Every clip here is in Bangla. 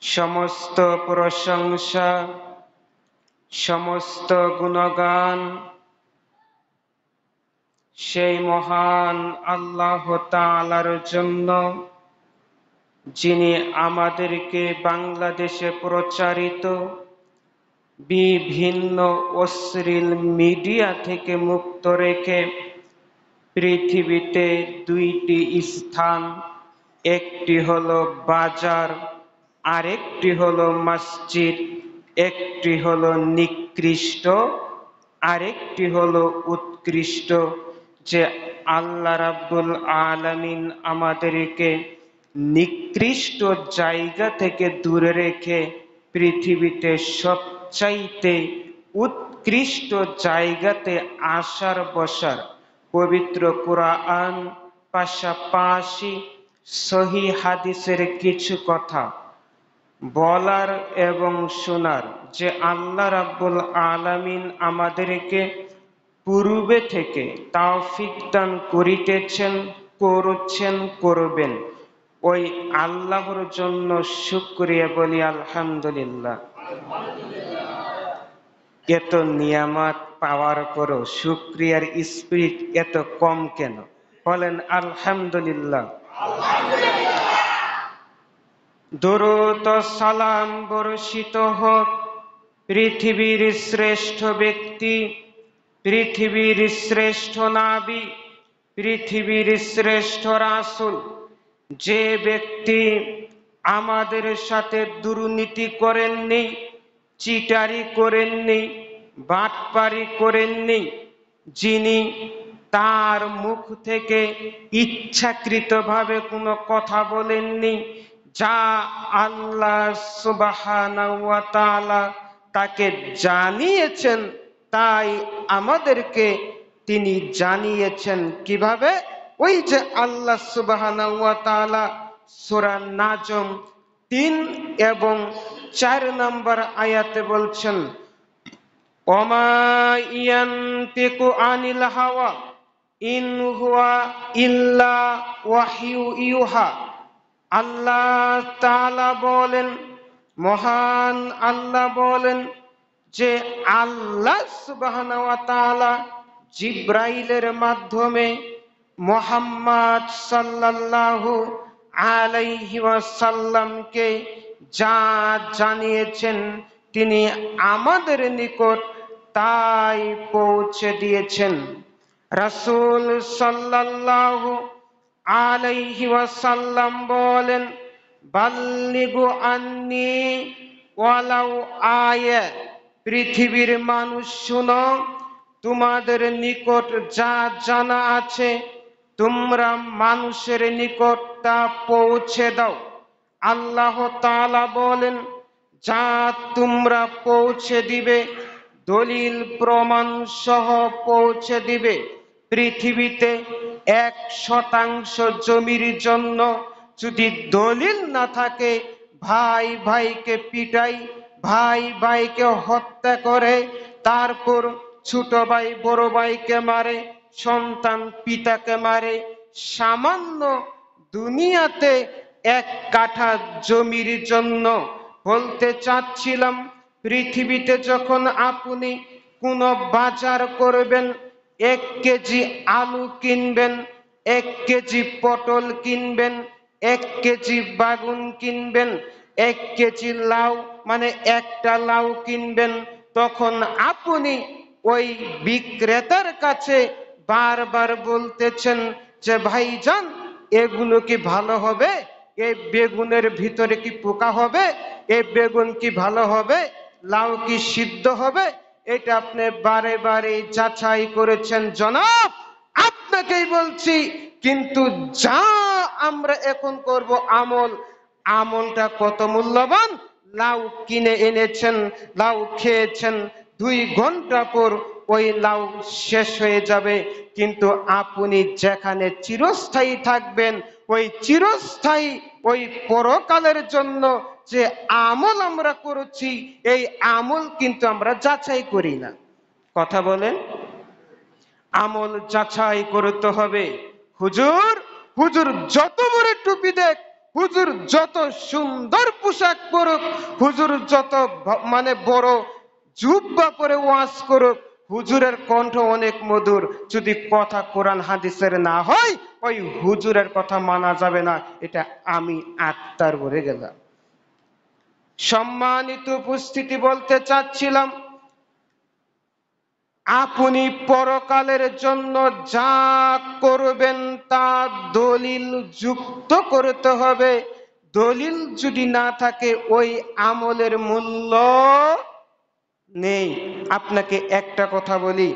সমস্ত প্রশংসা, সমস্ত গুণগান সেই মহান আল্লাহ তাআলার জন্য, যিনি আমাদেরকে বাংলাদেশে প্রচারিত বিভিন্ন অশ্লীল মিডিয়া থেকে মুক্ত রেখে পৃথিবীতে দুইটি স্থান, একটি হলো বাজার, আরেকটি হলো মসজিদ, একটি হলো নিকৃষ্ট, আরেকটি হলো উৎকৃষ্ট, যে আল্লাহ রাব্বুল আলামিন আমাদেরকে নিকৃষ্ট জায়গা থেকে দূরে রেখে পৃথিবীতে সবচাইতে উৎকৃষ্ট জায়গাতে আসার বসার পবিত্র কুরআন, পাশাপাশি সহিহ হাদিসের কিছু কথা বলার এবং শোনার, যে আল্লাহ রাব্বুল আলামিন আমাদেরকে পূর্বে থেকে তৌফিক দান করিতেছেন, করছেন, করবেন। ওই আল্লাহর জন্য শুকরিয়া বলি আলহামদুলিল্লাহ। এত নিয়ামত পাওয়ার পরও শুকরিয়ার স্পিরিট এত কম কেন? বলেন আলহামদুলিল্লাহ। দরুদ ও সালাম বর্ষিত হোক পৃথিবীর শ্রেষ্ঠ ব্যক্তি, পৃথিবীর শ্রেষ্ঠ নবী, পৃথিবীর শ্রেষ্ঠ রাসূল, যে ব্যক্তি আমাদের সাথে দুর্নীতি করেননি, চিটারি করেননি, বাটপারি করেননি, যিনি তার মুখ থেকে ইচ্ছাকৃতভাবে কোনো কথা বলেননি, যা আল্লাহ সুবহানাহু ওয়া তাআলা তাকে জানিয়েছেন, তাই আমাদেরকে তিনি জানিয়েছেন কিভাবে? ওই যে আল্লাহ সুবহানাহু ওয়া তাআলা সূরা নাজম ৩ এবং ৪ নম্বর আয়াতে বলছেন, ওমা ইয়ানতিকু আনিল হাওয়া ইন হুয়া ইল্লা ওয়াহয়ু ইউহা। আল্লাহ তাআলা বলেন, মহান আল্লাহ বলেন যে আল্লাহ সুবহানাহু ওয়া তাআলা জিবরাইলের মাধ্যমে মুহাম্মদ সাল্লাল্লাহু আলাইহি ওয়াসাল্লামকে যা জানিয়েছেন তিনি আমাদের নিকট তাই পৌঁছে দিয়েছেন। রাসূল সাল্লাল্লাহু আলাইহি ওয়াসাল্লাম বলেন, বাল্লিগু আন্নি ওয়ালাউ আয়া। পৃথিবীর মানুষ শুনো, তোমাদের নিকট যা জানা আছে তোমরা মানুষের নিকট তা পৌঁছে দাও। আল্লাহ তাআলা বলেন, যা তোমরা পৌঁছে দিবে, দলিল প্রমাণ সহ পৌঁছে দিবে। পৃথিবীতে 1% জমির জন্য যদি দলিল না থাকে, ভাই ভাইকে পিটাই, ভাই ভাইকে হত্যা করে, তারপর ছোট ভাই বড় ভাইকে মারে, সন্তান পিতাকে মারে, সামান্য দুনিয়াতে 1 কাঠা জমির জন্য। বলতে চাচ্ছিলাম, পৃথিবীতে যখন আপনি কোনো বাজার করবেন, 1 কেজি আলু কিনবেন, 1 কেজি পটল কিনবেন, 1 কেজি বেগুন কিনবেন, 1 কেজি লাউ মানে একটা লাউ কিনবেন, তখন আপনি ওই বিক্রেতার কাছে বারবার বলতেছেন যে ভাইজান, এগুলো কি ভালো হবে? এই বেগুনের ভিতরে কি পোকা হবে? এই বেগুন কি ভালো হবে? লাউ কি সিদ্ধ হবে? এটা আপনি বারে বারে যাচাই করেছেন জনাব, আপনাকেই বলছি। কিন্তু যা আমরা এখন করব আমল, আমলটা কত মূল্যবান। লাউ কিনে এনেছেন, লাউ খেয়েছেন, 2 ঘন্টা পর ওই লাউ শেষ হয়ে যাবে, কিন্তু আপনি যেখানে চিরস্থায়ী থাকবেন, ওই চিরস্থায়ী ওই পরকালের জন্য যে আমল আমরা করেছি, এই আমল কিন্তু আমরা যাচাই করি না। কথা বলেন, আমল যাচাই করতে হবে। হুজুর, হুজুর যত বড় টুপি দেখ, হুজুর যত সুন্দর পোশাক পরুক, হুজুর যত বড় জুব্বা পরে ওয়াজ করুক, হুজুরের কণ্ঠ অনেক মধুর, যদি কথা কোরআন হাদিসের না হয় ওই হুজুরের কথা মানা যাবে না। এটা আমি আক্তার বলে গেলাম। সম্মানিত উপস্থিতি, বলতে চাচ্ছিলাম আপনি পরকালের জন্য যা করবেন তা দলিল যুক্ত করতে হবে। দলিল যদি না থাকে ওই আমলের মূল্য নেই। আপনাকে একটা কথা বলি,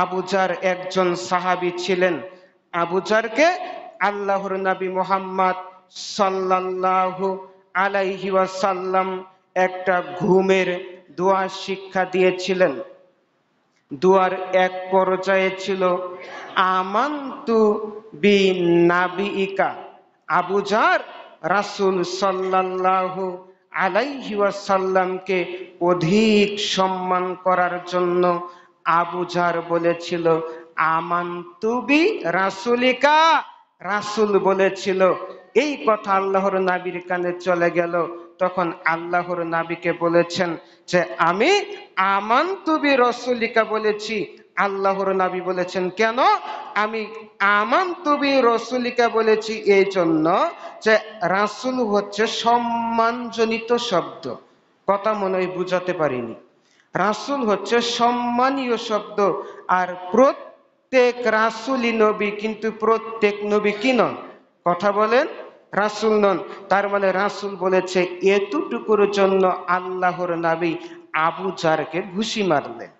আবু জার একজন সাহাবী ছিলেন। আবু জারকে আল্লাহর নবী মুহাম্মদ সাল্লাল্লাহু আলাইহি ওয়াসাল্লাম একটা ঘুমের দোয়া শিক্ষা দিয়েছিলেন। দুয়ার এক পর্যায়ে ছিল আমান্তু বিনাবিইকা। আবু জার রাসূল সাল্লাল্লাহু আলাইহি ওয়াসাল্লামকে অধিক সম্মান করার জন্য আবু জার বলেছিল আমান্তু বি রাসূলিকা। রাসূল বলেছিল, এই কথা আল্লাহর নবীর কানে চলে গেল। তখন আল্লাহর নবীকে বলেছেন যে আমি আমান্তু বি রাসূলিকা বলেছি। আল্লাহর নবী বলেছেন কেন? আমি আমান্তু বি রাসূলিকা বলেছি এই জন্য যে রাসূল হচ্ছে সম্মানজনিত শব্দ। কথা মনে হয় বুঝাতে পারিনি। রাসূল হচ্ছে সম্মানীয় শব্দ। আর প্রত্যেক রাসূলই নবী, কিন্তু প্রত্যেক নবী কি নন? কথা বলেন, রাসূল নন। তার মানে রাসূল বলেছে এতটুকুর জন্য আল্লাহর নবী আবু জারকে ঘুষি মারলেন,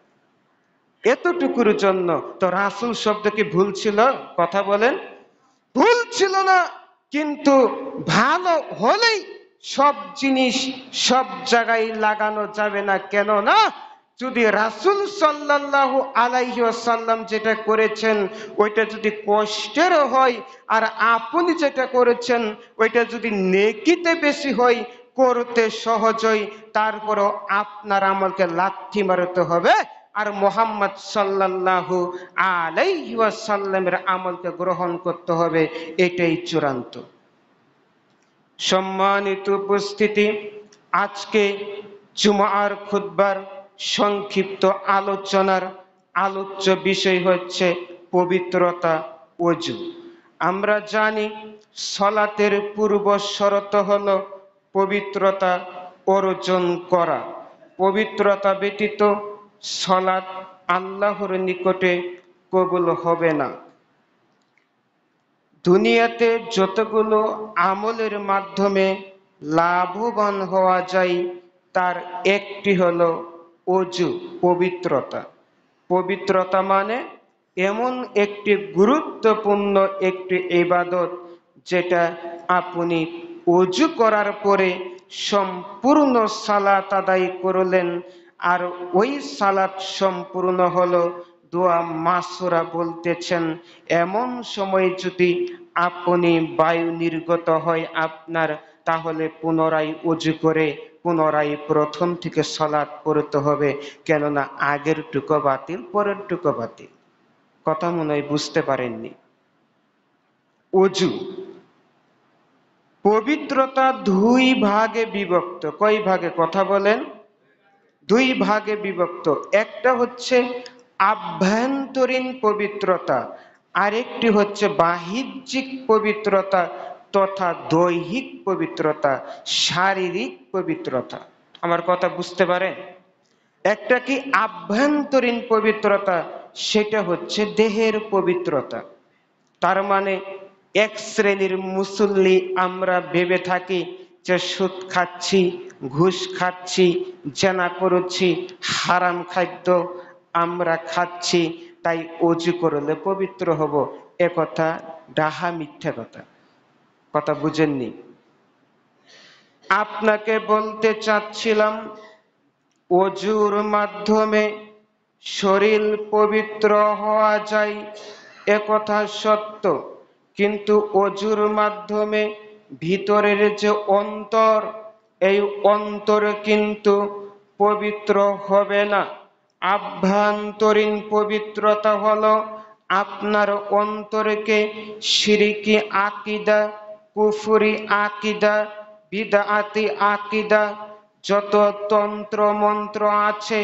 এতটুকুর জন্য। তো রাসূল শব্দ কি ভুল ছিল? কথা বলেন, ভুল ছিল না। কিন্তু ভালো হলেই সব জিনিস সব জায়গায় লাগানো যাবে না। কেন না? যদি রাসূল সাল্লাল্লাহু আলাইহি ওয়াসাল্লাম যেটা করেছেন ওইটা যদি কষ্টের হয়, আর আপনি যেটা করেছেন ওইটা যদি নেকিতে বেশি হয়, করতে সহজ হয়, তারপরেও আপনার আমলকে লাথি মারতে হবে, আর মুহাম্মদ সাল্লাল্লাহু আলাইহি ওয়াসাল্লামের আমলকে গ্রহণ করতে হবে। এটাই চূড়ান্ত। সম্মানিত উপস্থিতি, আজকে জুমার খুতবার সংক্ষিপ্ত আলোচনার আলোচ্য বিষয় হচ্ছে পবিত্রতা, ওযু। আমরা জানি সালাতের পূর্ব শর্ত হলো পবিত্রতা অর্জন করা। পবিত্রতা ব্যতীত সালাত আল্লাহর নিকটে কবুল হবে না। দুনিয়াতে যতগুলো আমলের মাধ্যমে লাভবান হওয়া যায় তার একটি হলো ওযু, পবিত্রতা। পবিত্রতা মানে এমন একটি গুরুত্বপূর্ণ একটি ইবাদত যেটা আপনি ওযু করার পরে সম্পূর্ণ সালাত আদায় করলেন। আর ওই সালাত সম্পূর্ণ হলো দোয়া মাসুরা বলতেছেন। এমন সময় যদি আপনি বায়ু নির্গত হয় আপনার, তাহলে পুনরায় ওযু করে পুনরায় প্রথম থেকে সালাত পড়তে হবে। কেননা আগের টুকু বাতিল, পরের টুকু বাতিল। কথা মনে হয় বুঝতে পারেননি। ওযু পবিত্রতা দুই ভাগে বিভক্ত। কয় ভাগে? কথা বলেন। দুই ভাগে বিভক্ত। একটা হচ্ছে আভ্যন্তরীণ পবিত্রতা, আরেকটি হচ্ছে বাহ্যিক পবিত্রতা তথা দৈহিক পবিত্রতা, শারীরিক পবিত্রতা। আমার কথা বুঝতে পারেন? একটা কি আভ্যন্তরীণ পবিত্রতা, সেটা হচ্ছে দেহের পবিত্রতা। তার মানে এক শ্রেণীর মুসল্লি আমরা ভেবে থাকি যে সুদ খাচ্ছি, ঘুষ খাচ্ছি, জেনা করছি, হারাম খাদ্য আমরা খাচ্ছি, তাই ওযু করলে পবিত্র হব। এ কথা ডাহা, মিথ্যা কথা। কথা বুঝেননি? আপনাকে বলতে চাচ্ছিলাম ওযুর মাধ্যমে শরীর পবিত্র হওয়া যায়, এ কথা সত্য। কিন্তু ওযুর মাধ্যমে ভিতরের যে অন্তর, এই অন্তর কিন্তু পবিত্র হবে না। আভ্যন্তরীণ পবিত্রতা হলো আপনার অন্তরকে শিরকি আকীদা, কুফরি আকিদা, বিদআতি আকিদা, যত তন্ত্র মন্ত্র আছে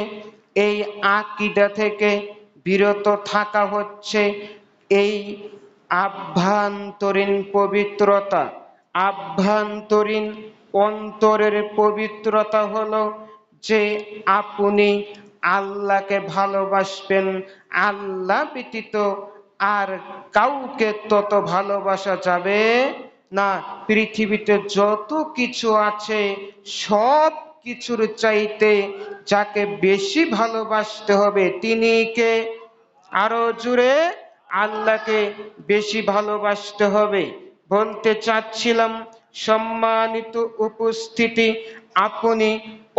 এই আকিদা থেকে বিরত থাকা হচ্ছে এই আভ্যন্তরীণ পবিত্রতা। আভ্যন্তরীণ অন্তরের পবিত্রতা হলো যে আপনি আল্লাহকে ভালোবাসবেন, আল্লাহ ব্যতীত আর কাউকে তত ভালোবাসা যাবে না। পৃথিবীতে যত কিছু আছে সব কিছুর চাইতে যাকে বেশি ভালোবাসতে হবে তিনি কে? আরো জুড়ে, আল্লাহকে বেশি ভালোবাসতে হবে। বলতে চাচ্ছিলাম সম্মানিত উপস্থিতি, আপনি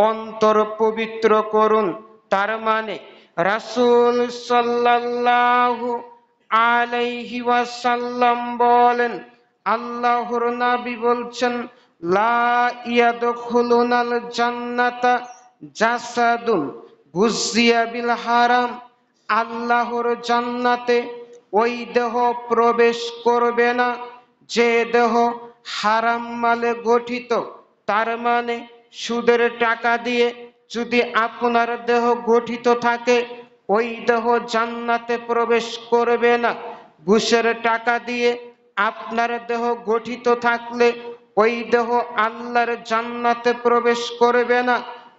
অন্তর পবিত্র করুন। তার মানে রাসূল সাল্লাল্লাহু আলাইহি ওয়াসাল্লাম বলেন, আল্লাহর নবী বলছেন, লা ইয়াদখুলুনাল জান্নাতা জাসাদুন গুযিয়া বিল হারাম। আল্লাহর জান্নাতে ওই দেহ প্রবেশ করবে না যে দেহ হারাম মালে গঠিত। তার মানে সুদের টাকা দিয়ে যদি আপনার দেহ গঠিত থাকে ওই দেহ জান্নাতে প্রবেশ করবে না। ঘুষের টাকা দিয়ে আপনার দেহ গঠিত থাকলে ওই দেহ আল্লাহর জান্নাতে প্রবেশ করবে না।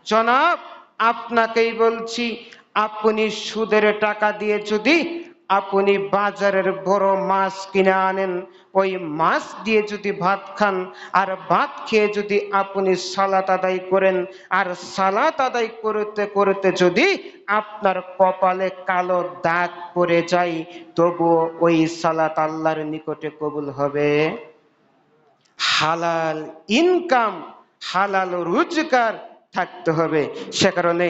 জনাব, আপনাকেই বলছি, আপনি সুদের টাকা দিয়ে যদি আপনি বাজারের বড় মাছ কিনে আনেন, ওই মাছ দিয়ে যদি ভাত খান, আর ভাত খেয়ে যদি আপনি সালাত আদায় করেন, আর সালাত আদায় করতে করতে যদি আপনার কপালে কালো দাগ পড়ে যায়, তবুও ওই সালাত আল্লাহর নিকটে কবুল হবে। হালাল ইনকাম, হালাল রোজগার থাকতে হবে। সে কারণে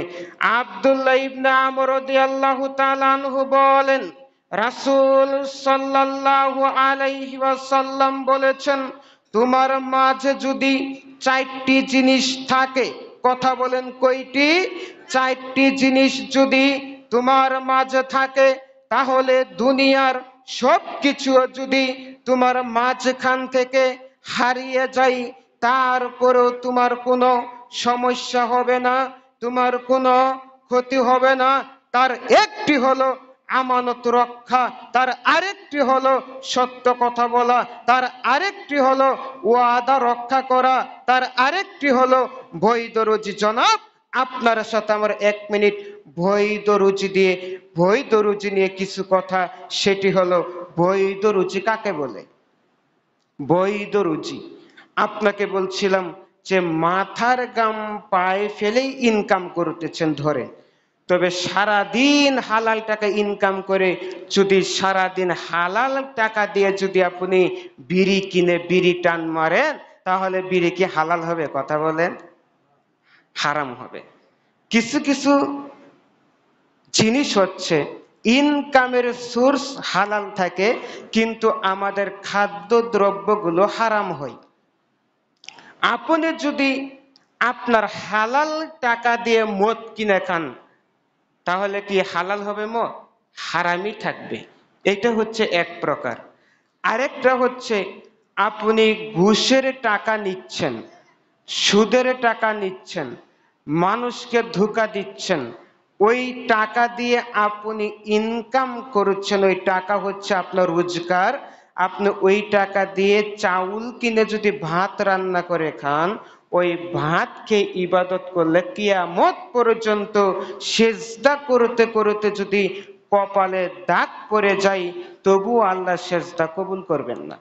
আব্দুল্লাহ ইবনে আমর রাদিয়াল্লাহু তাআলা আনহু বলেন, রাসূল সাল্লাল্লাহু আলাইহি ওয়াসাল্লাম বলেছেন, তোমার মাঝে যদি চারটি জিনিস থাকে, কথা বলেন কয়টি? চারটি জিনিস যদি তোমার মাঝে থাকে, তাহলে দুনিয়ার সব কিছু যদি তোমার মাঝখান থেকে হারিয়ে যায়, তারপরেও তোমার কোনো সমস্যা হবে না, তোমার কোনো ক্ষতি হবে না। তার একটি হলো আমানত রক্ষা, তার আরেকটি হলো সত্য কথা বলা, তার আরেকটি হলো ওয়াদা রক্ষা করা, তার আরেকটি হলো বৈধ রুজি। জনাব, আপনার সাথে আমার 1 মিনিট বৈধ রুজি নিয়ে কিছু কথা। সেটি হলো বৈধ রুজি কাকে বলে? বৈধ রুজি আপনাকে বলছিলাম যে মাথার গাম পায়ে ফেলেই ইনকাম করতেছেন ধরে, তবে সারাদিন হালাল টাকা ইনকাম করে যদি সারাদিন হালাল টাকা দিয়ে যদি আপনি বিড়ি কিনে বিড়ি টান মারেন, তাহলে বিড়ি কি হালাল হবে? কথা বলেন, হারাম হবে। কিছু কিছু জিনিস হচ্ছে ইনকামের সোর্স হালাল থাকে, কিন্তু আমাদের খাদ্য দ্রব্যগুলো হারাম হয়। আপনি যদি আপনার হালাল টাকা দিয়ে মদ কিনে খান, তাহলে কি হালাল হবে মদ? হারামই থাকবে। এটা হচ্ছে এক প্রকার। আরেকটা হচ্ছে আপনি ঘুষের টাকা নিচ্ছেন, সুদের টাকা নিচ্ছেন, মানুষকে ধোঁকা দিচ্ছেন, ওই টাকা দিয়ে আপনি ইনকাম করছেন, ওই টাকা হচ্ছে আপনার রোজগার। আপনি ওই টাকা দিয়ে চাউল কিনে যদি ভাত রান্না করে খান, ওই ভাত খেয়ে ইবাদত করলে কিয়ামত পর্যন্ত সেজদা করতে করতে যদি কপালে দাগ পড়ে যায়, তবু আল্লাহ সেজদা কবুল করবেন না।